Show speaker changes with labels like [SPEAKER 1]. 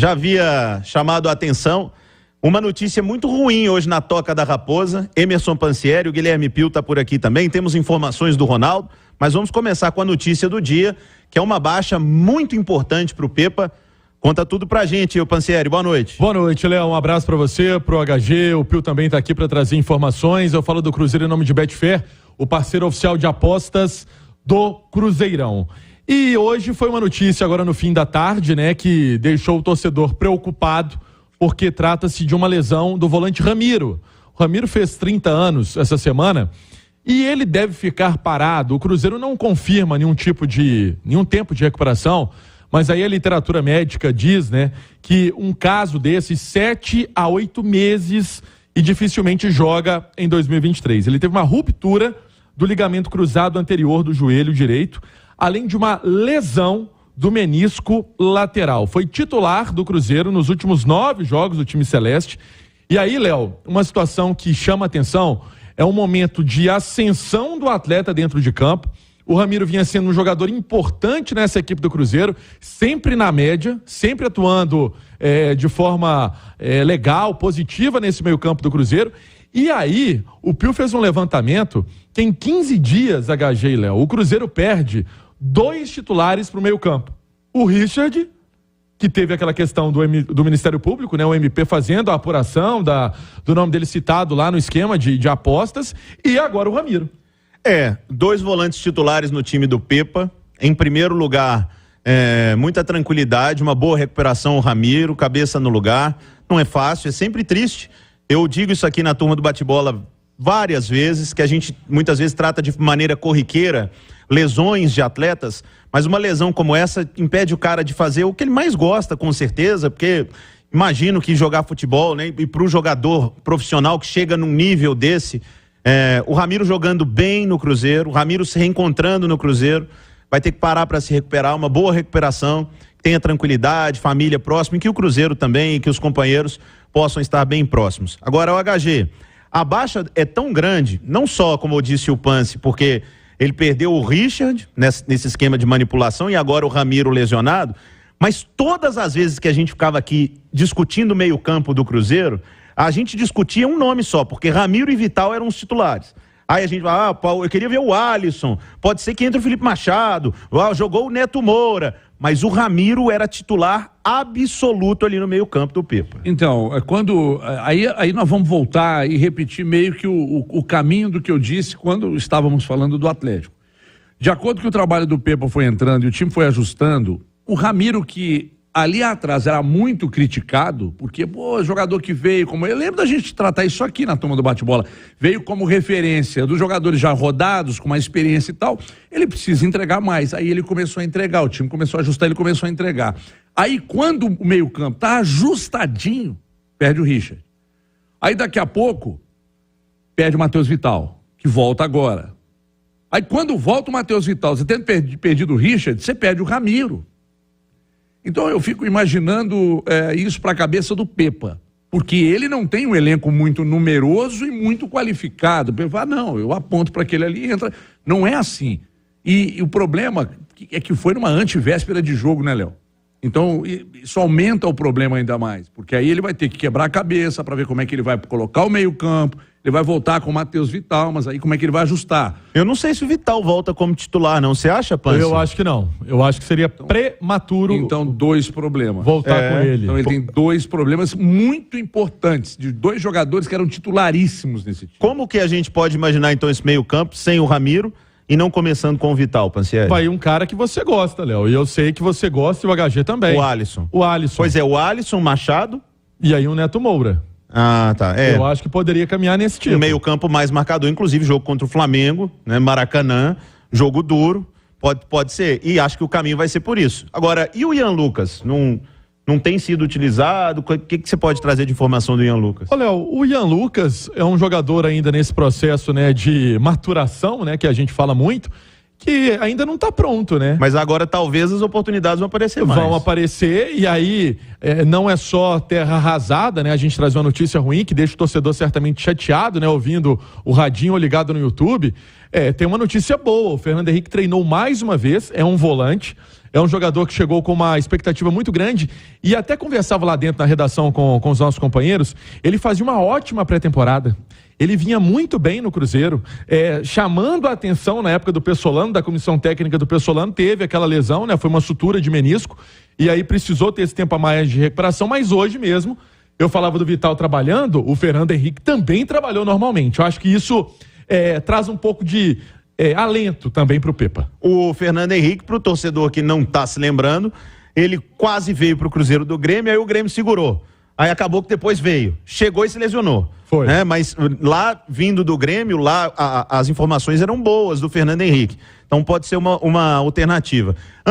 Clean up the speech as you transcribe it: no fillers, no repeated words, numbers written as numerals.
[SPEAKER 1] já havia chamado a atenção uma notícia muito ruim hoje na Toca da Raposa. Emerson Pansieri, o Guilherme Pio está por aqui também, temos informações do Ronaldo, mas vamos começar com a notícia do dia, que é uma baixa muito importante para o Pepa. Conta tudo pra gente, Pansieri, boa noite.
[SPEAKER 2] Boa noite, Léo, um abraço pra você, pro HG, o Pio também tá aqui pra trazer informações. Eu falo do Cruzeiro em nome de Betfair, o parceiro oficial de apostas do Cruzeirão. E hoje foi uma notícia agora no fim da tarde, né, que deixou o torcedor preocupado, porque trata-se de uma lesão do volante Ramiro. O Ramiro fez 30 anos essa semana e ele deve ficar parado. O Cruzeiro não confirma nenhum tempo de recuperação, mas aí a literatura médica diz, né, que um caso desses 7 a 8 meses e dificilmente joga em 2023. Ele teve uma ruptura do ligamento cruzado anterior do joelho direito, além de uma lesão do menisco lateral. Foi titular do Cruzeiro nos últimos 9 jogos do time celeste. E aí, Léo, uma situação que chama atenção é um momento de ascensão do atleta dentro de campo. O Ramiro vinha sendo um jogador importante nessa equipe do Cruzeiro, sempre na média, sempre atuando de forma legal, positiva nesse meio campo do Cruzeiro. E aí, o Pio fez um levantamento que em 15 dias, HG e Léo, o Cruzeiro perde 2 titulares para o meio campo. O Richard, que teve aquela questão do Ministério Público, né, o MP fazendo a apuração do nome dele citado lá no esquema de apostas, e agora o Ramiro.
[SPEAKER 1] 2 volantes titulares no time do Pepa. Em primeiro lugar, muita tranquilidade, uma boa recuperação, o Ramiro, cabeça no lugar. Não é fácil, é sempre triste. Eu digo isso aqui na turma do bate-bola várias vezes, que a gente muitas vezes trata de maneira corriqueira lesões de atletas, mas uma lesão como essa impede o cara de fazer o que ele mais gosta, com certeza, porque imagino que jogar futebol, né, e para o jogador profissional que chega num nível desse, o Ramiro jogando bem no Cruzeiro, o Ramiro se reencontrando no Cruzeiro, vai ter que parar para se recuperar, uma boa recuperação, tenha tranquilidade, família próxima, e que o Cruzeiro também, e que os companheiros possam estar bem próximos. Agora, o HG, a baixa é tão grande, não só, como eu disse, o Pansi, porque ele perdeu o Richard nesse esquema de manipulação e agora o Ramiro lesionado, mas todas as vezes que a gente ficava aqui discutindo o meio-campo do Cruzeiro, a gente discutia um nome só, porque Ramiro e Vital eram os titulares. Aí a gente fala, eu queria ver o Alisson, pode ser que entre o Felipe Machado, jogou o Neto Moura, mas o Ramiro era titular absoluto ali no meio campo do Pepa.
[SPEAKER 3] Então, aí nós vamos voltar e repetir meio que o caminho do que eu disse quando estávamos falando do Atlético. De acordo com o trabalho do Pepa foi entrando e o time foi ajustando, o Ramiro, que ali atrás era muito criticado, porque, jogador que veio como... Eu lembro da gente tratar isso aqui na turma do bate-bola. Veio como referência dos jogadores já rodados, com uma experiência e tal. Ele precisa entregar mais. Aí ele começou a entregar, o time começou a ajustar, ele começou a entregar. Aí quando o meio-campo tá ajustadinho, perde o Richard. Aí daqui a pouco, perde o Matheus Vital, que volta agora. Aí quando volta o Matheus Vital, você tendo perdido o Richard, você perde o Ramiro. Então eu fico imaginando isso para a cabeça do Pepa, porque ele não tem um elenco muito numeroso e muito qualificado. O Pepa fala, eu aponto para aquele ali e entra. Não é assim. E o problema é que foi numa antivéspera de jogo, né, Léo? Então isso aumenta o problema ainda mais, porque aí ele vai ter que quebrar a cabeça para ver como é que ele vai colocar o meio-campo. Ele vai voltar com o Matheus Vital, mas aí como é que ele vai ajustar?
[SPEAKER 1] Eu não sei se o Vital volta como titular, não. Você acha, Pansi?
[SPEAKER 2] Eu acho que não. Eu acho que seria prematuro.
[SPEAKER 3] Então, 2 problemas.
[SPEAKER 2] Voltar com ele.
[SPEAKER 3] Então, ele tem 2 problemas muito importantes, de 2 jogadores que eram titularíssimos nesse time.
[SPEAKER 1] Como que a gente pode imaginar, então, esse meio-campo sem o Ramiro e não começando com o Vital, Pansieri?
[SPEAKER 2] Vai um cara que você gosta, Léo. E eu sei que você gosta e o HG também.
[SPEAKER 1] O Alisson.
[SPEAKER 2] Pois
[SPEAKER 1] é, o Alisson, o Machado.
[SPEAKER 2] E aí o Neto Moura.
[SPEAKER 1] Ah, tá.
[SPEAKER 2] Eu acho que poderia caminhar nesse tipo.
[SPEAKER 1] Um meio-campo mais marcador, inclusive jogo contra o Flamengo, né? Maracanã, jogo duro, pode ser. E acho que o caminho vai ser por isso. Agora, e o Ian Lucas? Não tem sido utilizado? O que você pode trazer de informação do Ian Lucas?
[SPEAKER 2] Olha, o Ian Lucas é um jogador ainda nesse processo, né, de maturação, né, que a gente fala muito, que ainda não está pronto, né?
[SPEAKER 1] Mas agora talvez as oportunidades vão aparecer mais.
[SPEAKER 2] Vão aparecer e aí não é só terra arrasada, né? A gente traz uma notícia ruim que deixa o torcedor certamente chateado, né? Ouvindo o radinho ligado no YouTube. Tem uma notícia boa, o Fernando Henrique treinou mais uma vez, é um volante, É um jogador que chegou com uma expectativa muito grande e até conversava lá dentro na redação com os nossos companheiros. Ele fazia uma ótima pré-temporada. Ele vinha muito bem no Cruzeiro, chamando a atenção na época do Pessolano, da comissão técnica do Pessolano, teve aquela lesão, né? Foi uma sutura de menisco, e aí precisou ter esse tempo a mais de recuperação, mas hoje mesmo, eu falava do Vital trabalhando, o Fernando Henrique também trabalhou normalmente. Eu acho que isso traz um pouco de alento também para o Pepa.
[SPEAKER 1] O Fernando Henrique, para o torcedor que não está se lembrando, ele quase veio para o Cruzeiro do Grêmio, aí o Grêmio segurou. Aí acabou que depois veio. Chegou e se lesionou.
[SPEAKER 2] Foi.
[SPEAKER 1] Né? Mas lá, vindo do Grêmio, lá as informações eram boas do Fernando Henrique. Então pode ser uma alternativa.